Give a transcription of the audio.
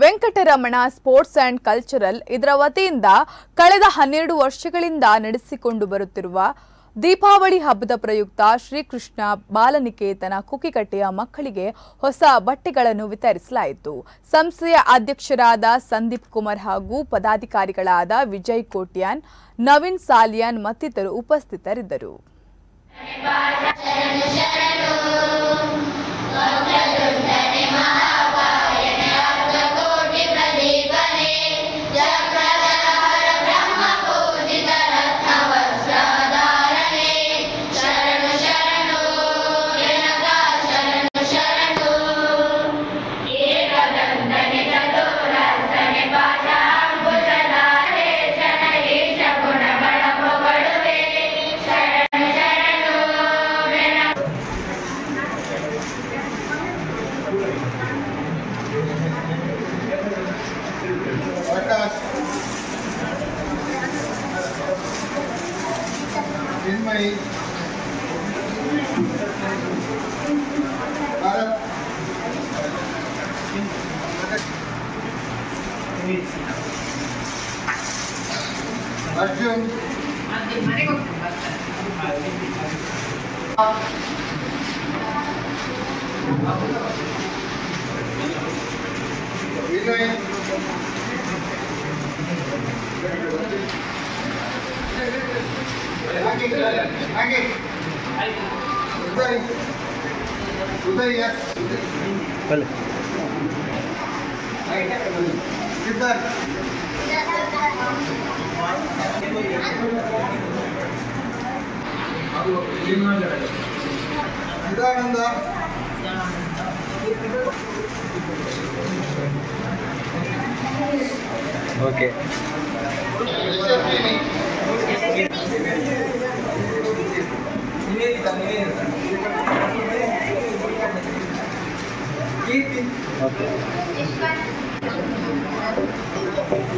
Venkataramana sports and cultural ಇದರ ವತಿಯಿಂದ ಕಳೆದ 12 ವರ್ಷಗಳಿಂದ ನಡೆಸಿಕೊಂಡು ಬರುತ್ತಿರುವ ದೀಪಾವಳಿ ಹಬ್ಬದ ಪ್ರಯುಕ್ತ ಶ್ರೀಕೃಷ್ಣ ಬಾಲನಿಕೇತನ ಕುಕ್ಕಿಕಟ್ಟೆಯ ಮಕ್ಕಳಿಗೆ ಹೊಸ ಬಟ್ಟೆಗಳನ್ನು ವಿತರಿಸಲಾಯಿತು. ಸಂಸ್ಥೆಯ ಅಧ್ಯಕ್ಷರಾದ ಸಂದೀಪ್ ಕುಮಾರ್ ಹಾಗೂ ಪದಾಧಿಕಾರಿಗಳಾದ ವಿಜಯ್ ಕೋಟ್ಯಾನ್, ನವೀನ್ ಸಾಲಿಯಾನ್ ಮತ್ತಿತರರು ಉಪಸ್ಥಿತರಿದ್ದರು. अर्जुन विनय आगे उदय सिद्धार्थ निदानंद ओके ओके